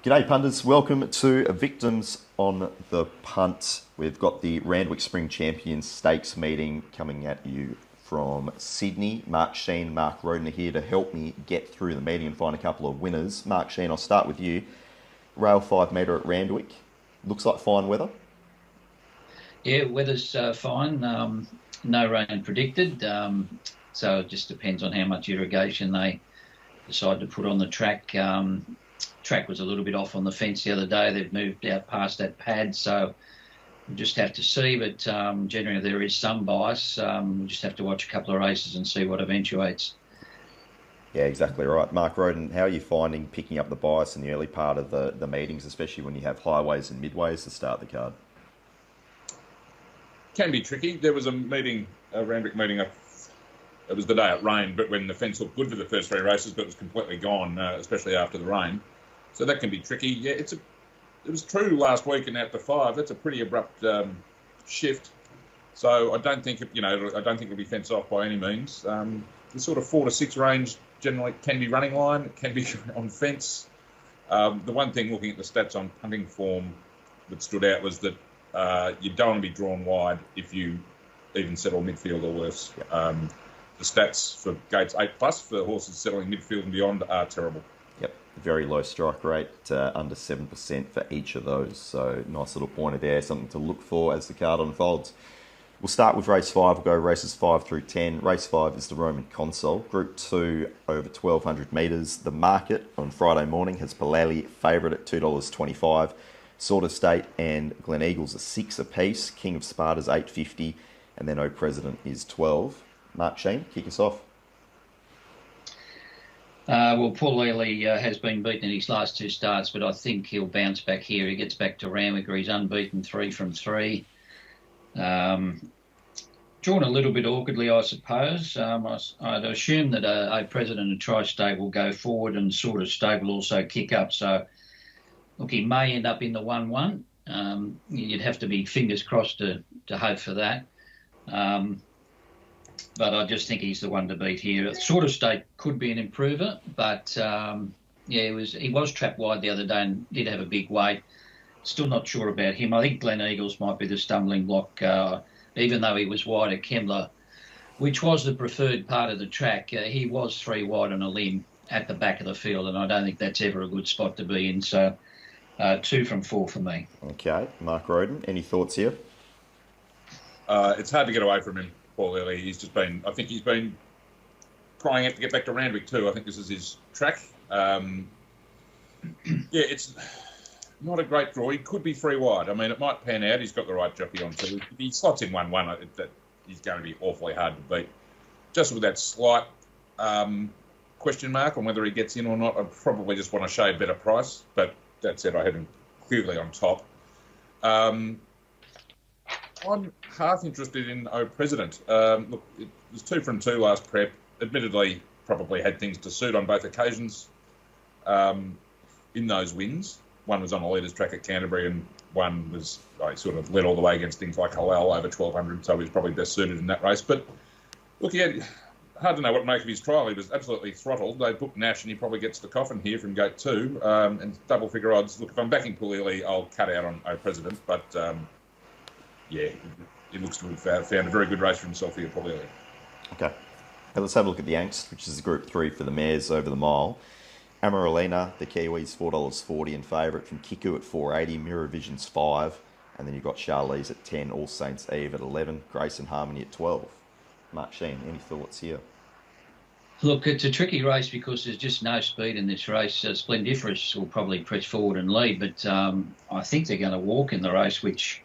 G'day punters, welcome to Victims on the Punt. We've got the Randwick Spring Champions Stakes meeting coming at you from Sydney. Mark Shean, Mark Rhoden are here to help me get through the meeting and find a couple of winners. Mark Shean, I'll start with you. Rail 5 metre at Randwick. Looks like fine weather. Yeah, weather's fine. No rain predicted. So it just depends on how much irrigation they decide to put on the track. Track was a little bit off on the fence the other day. They've moved out past that pad, so we'll just have to see. But generally there is some bias. We'll just have to watch a couple of races and see what eventuates. Yeah, exactly right. Mark Rhoden, how are you finding picking up the bias in the early part of the meetings, especially when you have highways and midways to start the card? Can be tricky. There was a meeting, a Randwick meeting, it was the day it rained, but when the fence looked good for the first three races, but it was completely gone, especially after the rain. So that can be tricky. Yeah, it was true last week and out to 5. That's a pretty abrupt shift. So I don't think it'll be fence off by any means. The sort of 4 to 6 range generally can be running line, it can be on fence. The one thing looking at the stats on punting form that stood out was that you don't want to be drawn wide if you even settle midfield or worse. Yep. The stats for gates 8+ for horses settling midfield and beyond are terrible. Yep, very low strike rate, under 7% for each of those. So nice little pointer there, something to look for as the card unfolds. We'll start with race 5. We'll go races 5 through 10. Race 5 is the Roman Consul. Group 2 over 1,200 metres. The market on Friday morning has Palali favourite at $2.25. Sort of State and Glen Eagles are 6 apiece. King of Sparta's $8.50. And then O President is 12. Mark Shean, kick us off. Well, Paul Lely has been beaten in his last 2 starts, but I think he'll bounce back here. He gets back to Randwick, where he's unbeaten 3 from 3. Drawn a little bit awkwardly, I suppose. I'd assume that a President and Tri-State will go forward and Sort of State will also kick up. So, look, he may end up in the 1-1. You'd have to be fingers crossed to hope for that. But I just think he's the one to beat here. Sort of State could be an improver, but he was trapped wide the other day and did have a big weight. Still not sure about him. I think Glen Eagles might be the stumbling block, even though he was wide at Kembla, which was the preferred part of the track. He was 3 wide on a limb at the back of the field, and I don't think that's ever a good spot to be in. So 2 from 4 for me. Okay, Mark Rhoden, any thoughts here? It's hard to get away from him, Paul Lely. I think he's been crying out to get back to Randwick too. I think this is his track. It's not a great draw. He could be 3 wide. I mean, it might pan out. He's got the right jockey on too. If he slots in 1-1, that he's going to be awfully hard to beat. Just with that slight question mark on whether he gets in or not, I'd probably just want to show a better price. But that said, I had him clearly on top. I'm half interested in O President. Look, it was 2 from 2 last prep. Admittedly, probably had things to suit on both occasions in those wins. One was on a leaders track at Canterbury, and one was sort of led all the way against things like Halal over 1,200, so he was probably best suited in that race. But look, hard to know what to make of his trial. He was absolutely throttled. They booked Nash, and he probably gets the coffin here from gate 2, and double figure odds. Look, if I'm backing Pulili, I'll cut out on O President, but it looks to have found a very good race for himself here, Pulili. Okay. Now let's have a look at the Angst, which is Group 3 for the mares over the mile. Amaralina, the Kiwis, $4.40 in favourite, from Kiku at $4.80, Mirror Vision's 5, and then you've got Charlize at 10, All Saints Eve at 11, Grace and Harmony at 12. Mark Shean, any thoughts here? Look, it's a tricky race because there's just no speed in this race. Splendiferous will probably press forward and lead, but I think they're going to walk in the race, which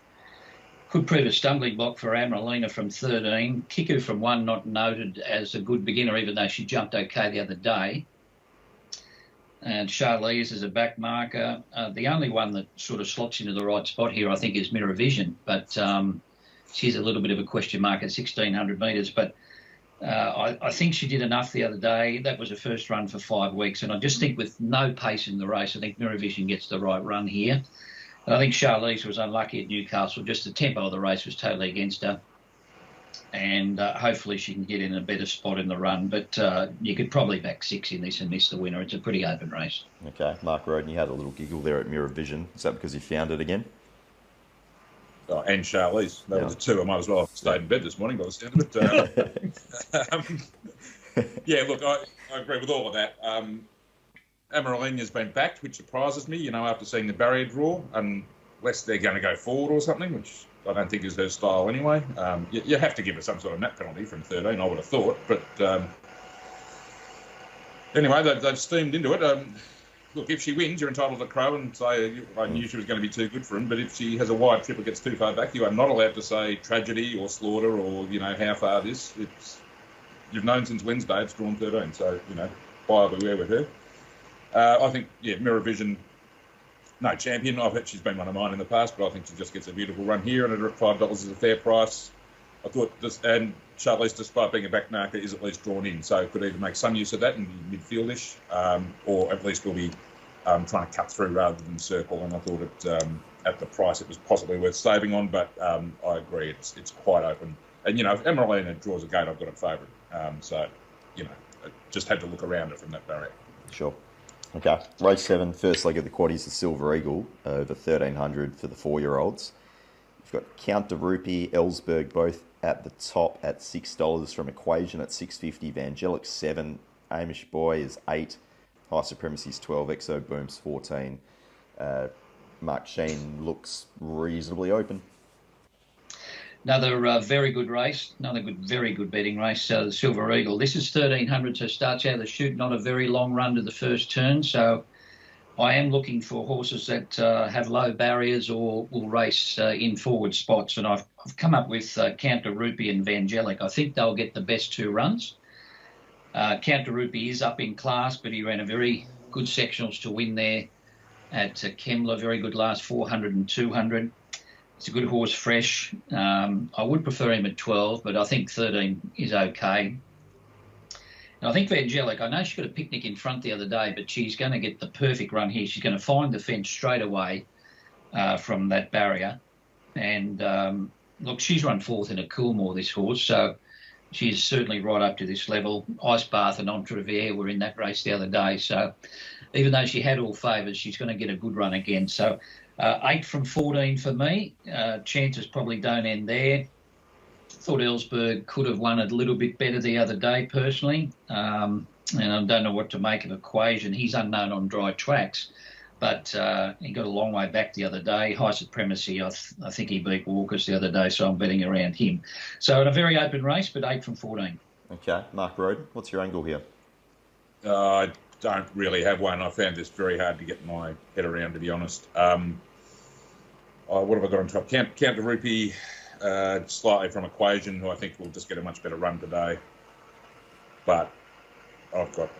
could prove a stumbling block for Amaralina from 13. Kiku from 1, not noted as a good beginner, even though she jumped okay the other day. And Charlize is a back marker. The only one that sort of slots into the right spot here, I think, is Mirror Vision. But she's a little bit of a question mark at 1,600 metres. But I think she did enough the other day. That was her first run for 5 weeks. And I just think with no pace in the race, I think Mirror Vision gets the right run here. And I think Charlize was unlucky at Newcastle. Just the tempo of the race was totally against her. and hopefully she can get in a better spot in the run. But you could probably back 6 in this and miss the winner. It's a pretty open race. Okay, Mark Rhoden, you had a little giggle there at Mirror Vision. Is that because you found it again? Oh, and Charlize. That was the two. I might as well have stayed in bed this morning by the sound of it. Yeah, look, I agree with all of that. Amaralina's been backed, which surprises me, after seeing the barrier draw, unless they're going to go forward or something, which I don't think is her style anyway. You have to give her some sort of nap penalty from 13, I would have thought. But anyway, they've steamed into it. Look, if she wins, you're entitled to crow and say, I knew she was going to be too good for him. But if she has a wide trip or gets too far back, you are not allowed to say tragedy or slaughter or, how far this. You've known since Wednesday it's drawn 13. So, buyer beware with her. I think, Mirror Vision, no champion. I've heard she's been one of mine in the past, but I think she just gets a beautiful run here, and at $5 is a fair price. I thought and Charlize, despite being a back marker, is at least drawn in, so could either make some use of that and be midfieldish, or at least will be trying to cut through rather than circle. And I thought at the price it was possibly worth saving on, but I agree, it's quite open. And if Emeralina draws a gate, I've got a favourite. So I just had to look around it from that barrier. Sure. Okay, race 7, first leg of the quaddies, the Silver Eagle, over 1,300 for the 4-year-olds. You've got Count de Rupee, Ellsberg, both at the top at $6 from Equation at $6.50, Vangelic 7, Amish Boy is 8, High Supremacy is 12, Exo Boom's 14. Mark Shean looks reasonably open. Another very good race, very good betting race, the Silver Eagle. This is 1,300, so starts out of the chute, not a very long run to the first turn. So I am looking for horses that have low barriers or will race in forward spots. And I've come up with Count de Rupee and Vangelic. I think they'll get the best 2 runs. Count de Rupee is up in class, but he ran a very good sectionals to win there at Kembla. Very good last 400 and 200. It's a good horse, fresh. I would prefer him at 12, but I think 13 is okay. And I think Vangelic, I know she got a picnic in front the other day, but she's going to get the perfect run here. She's going to find the fence straight away from that barrier. And look, she's run 4th in a Coolmore, this horse, so she's certainly right up to this level. Ice Bath and Entrevier were in that race the other day, so even though she had all favours, she's going to get a good run again. So 8 from 14 for me. Chances probably don't end there. Thought Ellsberg could have won a little bit better the other day, personally. And I don't know what to make of Equation. He's unknown on dry tracks, but he got a long way back the other day. High Supremacy, I think he beat Walkers the other day, so I'm betting around him. So in a very open race, but 8 from 14. Okay, Mark Rhoden, what's your angle here? I don't really have one. I found this very hard to get my head around, to be honest. What have I got on top? Count de Rupee, slightly from Equation, who I think will just get a much better run today. But I've got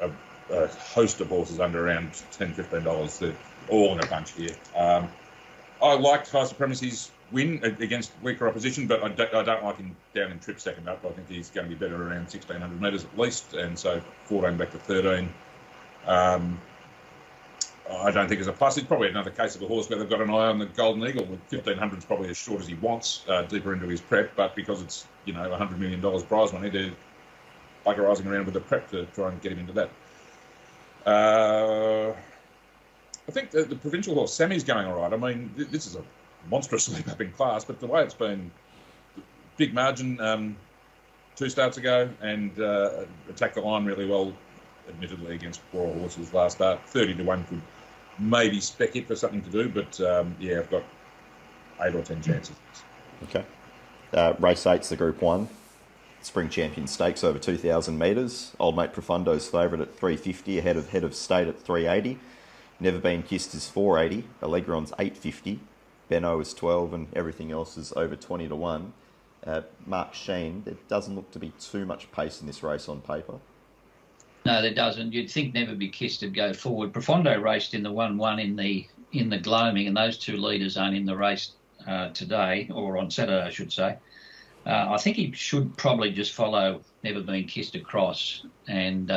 a host of horses under around $10, $15. They're all in a bunch here. I liked High Supremacy's win against weaker opposition, but I don't like him down in trip second up. I think he's going to be better around 1,600 metres at least, and so 14 back to 13. I don't think it's a plus. It's probably another case of a horse where they've got an eye on the Golden Eagle. 1,500 is probably as short as he wants, deeper into his prep, but because it's $100 million prize money, they're buggerising around with the prep to try and get him into that. I think the provincial horse Sammy's going all right. I mean, this is a monstrous leap up in class, but the way it's been, big margin 2 starts ago, and attacked the line really well, admittedly, against poor horses last start. 30-1 could maybe spec it for something to do, but I've got 8 or 10 chances. Okay. Race 8's the Group 1. Spring Champion Stakes over 2,000 metres. Old Mate Profundo's favourite at $3.50, ahead of Head of State at $3.80. Never Been Kissed is $4.80. Allegron's $8.50. Benno is 12, and everything else is over 20-1. Mark Shean, there doesn't look to be too much pace in this race on paper. No, there doesn't. You'd think Never Be Kissed would go forward. Profondo raced in the 1-1 in the gloaming, and those 2 leaders aren't in the race today, or on Saturday, I should say. I think he should probably just follow Never Been Kissed across, and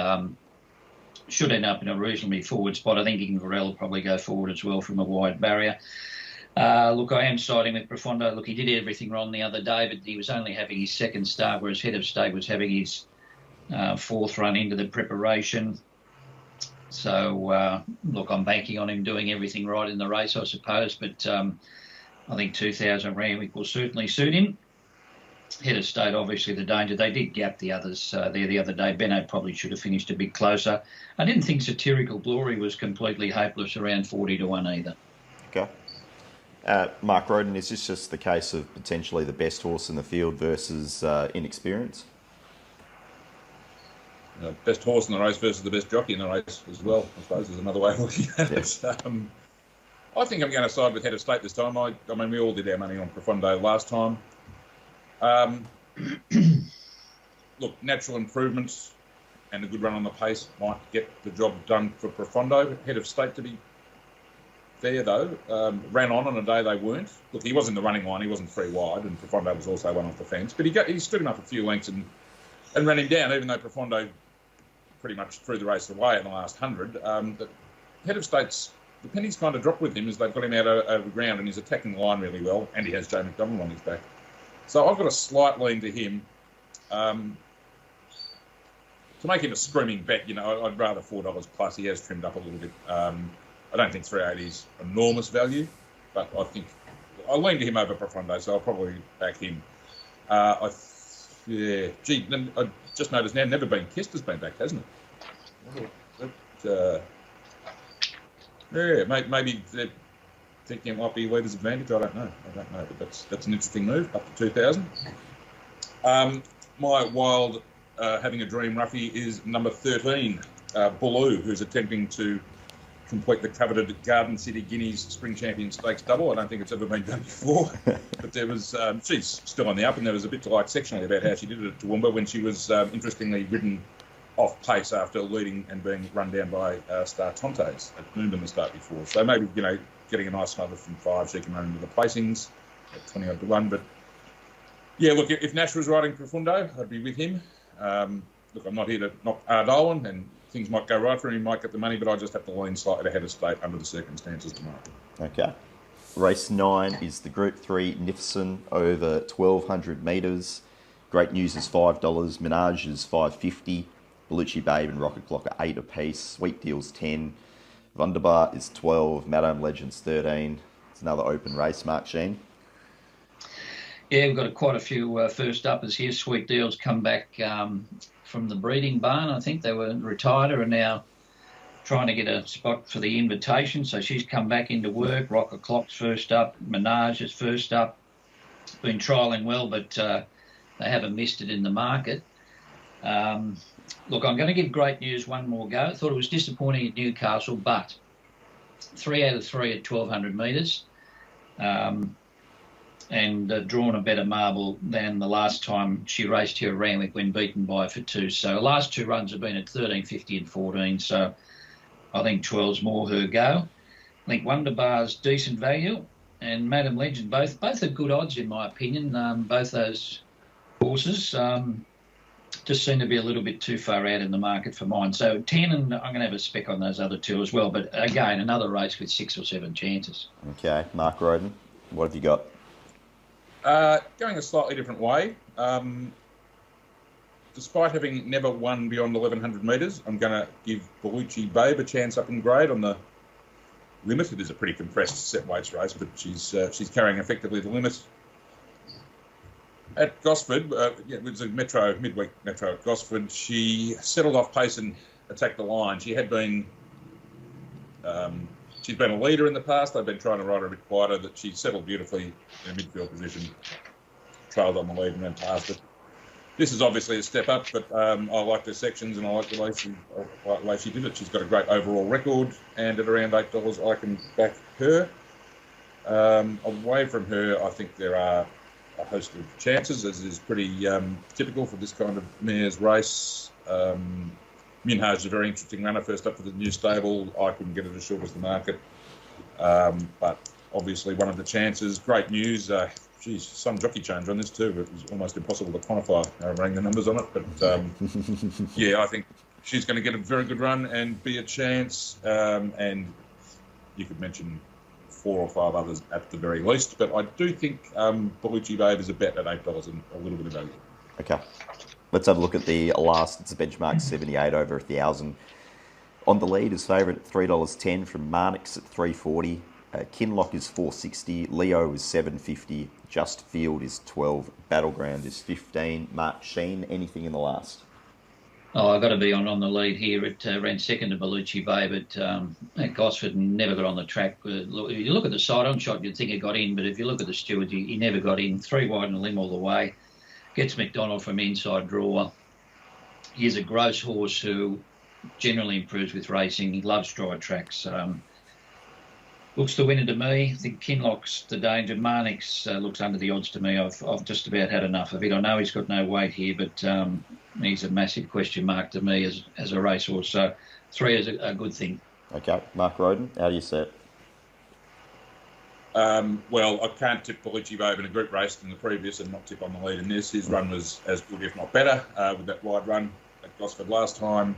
should end up in a reasonably forward spot. I think Inverell will probably go forward as well from a wide barrier. Look, I am siding with Profondo. Look, he did everything wrong the other day, but he was only having his second start, whereas Head of State was having his fourth run into the preparation. So, look, I'm banking on him doing everything right in the race, I suppose. But I think 2000 Randwick will certainly suit him. Head of State, obviously, the danger. They did gap the others there the other day. Benno probably should have finished a bit closer. I didn't think Satirical Glory was completely hopeless around 40 to 1 either. Okay. Mark Rhoden, is this just the case of potentially the best horse in the field versus inexperience? Best horse in the race versus the best jockey in the race as well, I suppose, is another way of looking at it. I think I'm going to side with Head of State this time. I mean, we all did our money on Profondo last time. Look, natural improvements and a good run on the pace might get the job done for Profondo. Head of State, to be fair, though, ran on a day they weren't. Look, he was in the running line. He wasn't 3 wide, and Profondo was also one off the fence. But he stood him up a few lengths and ran him down, even though Profondo pretty much threw the race away in the last 100. The Head of State's, the pennies kind of dropped with him as they've got him out over the ground, and he's attacking the line really well, and he has Joe McDonald on his back. So I've got a slight lean to him. To make him a screaming bet, I'd rather $4 plus. He has trimmed up a little bit. I don't think 380 is enormous value, but I think I'll lean to him over Profondo, so I'll probably back him. I just noticed now, Never Been Kissed has been back, hasn't it? Maybe they're thinking it might be Leader's Advantage. I don't know, but that's an interesting move, up to 2,000. My wild having a dream roughie is number 13, Ballou, who's attempting to complete the coveted Garden City Guineas Spring Champion Stakes double. I don't think it's ever been done before, but there was she's still on the up, and there was a bit to like sectionally about how she did it at Toowoomba when she was interestingly ridden off pace after leading and being run down by Star Tontes at Moomba the start before. So maybe, getting a nice smother from 5, she can run into the placings at 20 odd to 1. But yeah, look, if Nash was riding Profundo, I'd be with him. Look, I'm not here to knock R Darwin, and things might go right for him, he might get the money, but I just have to lean slightly ahead of State under the circumstances tomorrow. Okay. Race 9 is the Group 3 Nivison over 1,200 metres. Great News is $5, Minaj is $5.50, Bellucci Babe and Rocket Clock are 8 apiece, Sweet Deal's 10, Wunderbar is 12, Madame Legends 13. It's another open race, Mark Shean. Yeah, we've got quite a few first uppers here. Sweet Deal's come back from the breeding barn. I think they were retired and are now trying to get a spot for the invitation. So she's come back into work. Rocket Clock's first up. Minaj is first up. Been trialling well, but they haven't missed it in the market. Look, I'm going to give Great News one more go. I thought it was disappointing at Newcastle, but 3 out of 3 at 1,200 metres. And drawn a better marble than the last time she raced here at Randwick when beaten by for 2. So the last 2 runs have been at 13.50 and 14. So I think 12's more her go. I think Wunderbar's decent value, and Madam Legend both are good odds in my opinion. Both those horses just seem to be a little bit too far out in the market for mine. So 10, and I'm going to have a spec on those other 2 as well. But again, another race with 6 or 7 chances. Okay, Mark Rhoden, what have you got? Going a slightly different way. Despite having never won beyond 1,100 metres, I'm going to give Bellucci Babe a chance up in grade on the limit. It is a pretty compressed set weights race, but she's carrying effectively the limit. At Gosford, it was a midweek metro at Gosford, she settled off pace and attacked the line. She had been... she's been a leader in the past. They've been trying to ride her a bit quieter. That she settled beautifully in a midfield position, trailed on the lead and then past it. This is obviously a step up, but I like the sections and I like the way she did it. She's got a great overall record, and at around $8, I can back her. Away from her, I think there are a host of chances, as is pretty typical for this kind of mare's race. Minhaj is a very interesting runner, first up for the new stable. I couldn't get it as short as the market. But obviously one of the chances. Great News. Some jockey change on this too. It was almost impossible to quantify running the numbers on it. But yeah, I think she's going to get a very good run and be a chance. And you could mention 4 or 5 others at the very least. But I do think Bellucci Babe is a bet at $8 and a little bit of value. Okay. Let's have a look at the last. It's a benchmark 78 over 1,000. On the lead is favourite at $3.10 from Marnix at $3.40. Kinlock is $4.60. Leo is $7.50. Just Field is $12. Battleground is $15. Mark Shean, anything in the last? Oh, I've got to be on the lead here. It ran second to Bellucci Bay, but at Gosford never got on the track. Look, if you look at the side-on shot, you'd think it got in, but if you look at the stewards, he never got in. 3 wide and a limb all the way. Gets McDonald from inside draw. He's a gross horse who generally improves with racing. He loves dry tracks. Looks the winner to me. I think Kinlock's the danger. Marnix looks under the odds to me. I've just about had enough of it. I know he's got no weight here, but he's a massive question mark to me as a racehorse. So 3 is a good thing. Okay. Mark Rhoden, how do you see it? Well, I can't tip Bellucci Babe in a group race in the previous and not tip on the lead in this. His run was as good, if not better, with that wide run at Gosford last time.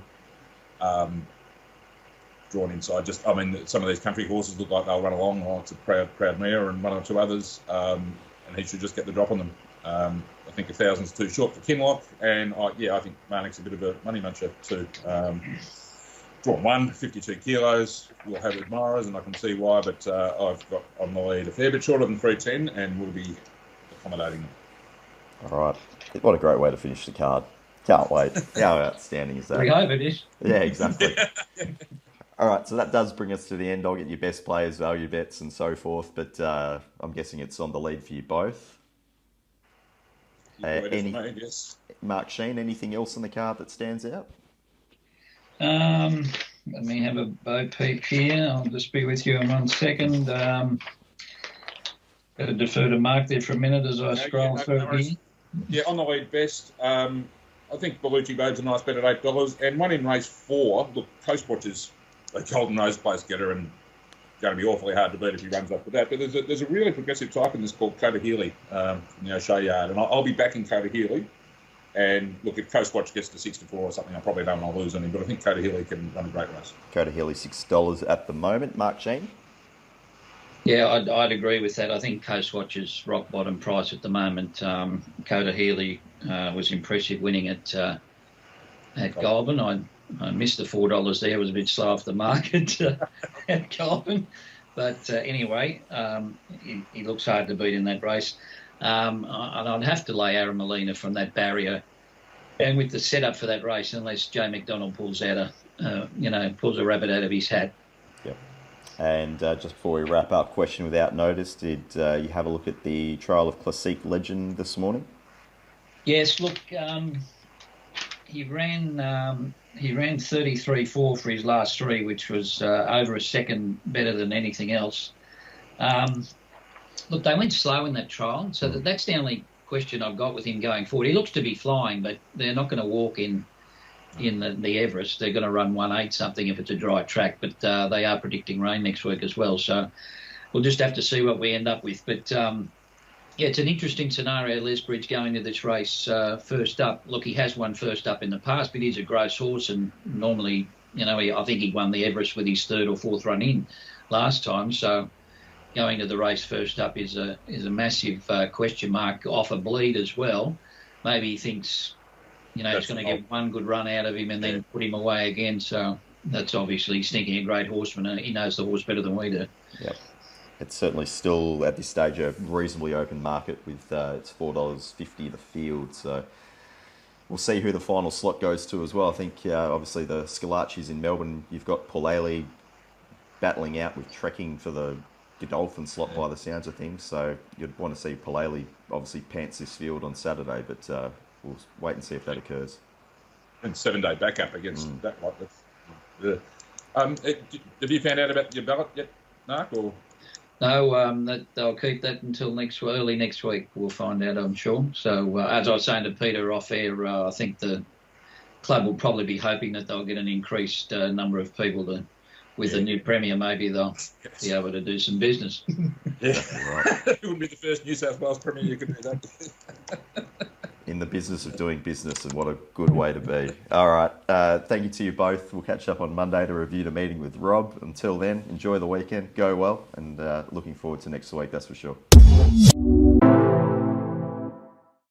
Drawn inside. Some of these country horses look like they'll run along. Oh, it's a proud mare and 1 or 2 others, and he should just get the drop on them. I think 1,000's too short for Kinlock, and I think Marnick's a bit of a money muncher too. Drawn 1, 52 kilos. We'll have admirers, and I can see why, but I've got on the lead a fair bit shorter than 310, and we'll be accommodating them. All right. What a great way to finish the card. Can't wait. How outstanding is that? We hope it is. Yeah, exactly. All right, so that does bring us to the end. I'll get your best players, value bets, and so forth, but I'm guessing it's on the lead for you both. Yes. Mark Shean, anything else in the card that stands out? Let me have a bow peep here. I'll just be with you in 1 second. Got to defer to Mark there for a minute as I scroll through here. Yeah, on the lead best. I think Bellucci Babe's a nice bet at $8, and one in race 4. Look, Coast Watch is a golden nose place getter and going to be awfully hard to beat if he runs up with that. But there's a really progressive type in this called Coda Healy from the O'Shea Yard, and I'll be backing Coda Healy. And look, if Coast Watch gets to 6 to 4 or something, I probably don't want to lose on him. But I think Coda Healy can run a great race. Coda Healy $6 at the moment. Mark Shean? Yeah, I'd agree with that. I think Coast Watch is rock bottom price at the moment. Coda Healy was impressive winning at Goulburn. I missed the $4 there. It was a bit slow off the market at Goulburn. But anyway, he looks hard to beat in that race. And I'd have to lay Aaron Molina from that barrier. And with the setup for that race, unless Joe McDonald pulls out pulls a rabbit out of his hat. Yep. And just before we wrap up, question without notice, did you have a look at the trial of Classique Legend this morning? Yes, look, he ran 33.4 for his last 3, which was over a second better than anything else. Look, they went slow in that trial, so that's the only question I've got with him going forward. He looks to be flying, but they're not going to walk in the Everest. They're going to run 1.8 something if it's a dry track, but they are predicting rain next week as well. So we'll just have to see what we end up with. But it's an interesting scenario, Lesbridge going to this race first up. Look, he has won first up in the past, but he's a gross horse, and normally, I think he won the Everest with his 3rd or 4th run in last time. So going to the race first up is a massive question mark off a bleed as well. Maybe he thinks, he's going to get one good run out of him and then put him away again. So that's obviously stinking a great horseman. He knows the horse better than we do. Yep. It's certainly still, at this stage, a reasonably open market with it's $4.50 the field. So we'll see who the final slot goes to as well. I think, obviously, the Scalacci's in Melbourne. You've got Paulele battling out with Trekking for the Godolphin slot by the sounds of things. So you'd want to see Paulele obviously pants this field on Saturday, but we'll wait and see if that occurs. And 7-day backup against that lot. Have you found out about your ballot yet, Mark? Or? No, they'll keep that until early next week. We'll find out, I'm sure. So as I was saying to Peter off air, I think the club will probably be hoping that they'll get an increased number of people with the new Premier. Maybe they'll be able to do some business. Yeah, right. It wouldn't be the first New South Wales Premier you could do that. in the business of doing business, and what a good way to be. All right. Thank you to you both. We'll catch up on Monday to review the meeting with Rob. Until then, enjoy the weekend, go well, and looking forward to next week, that's for sure.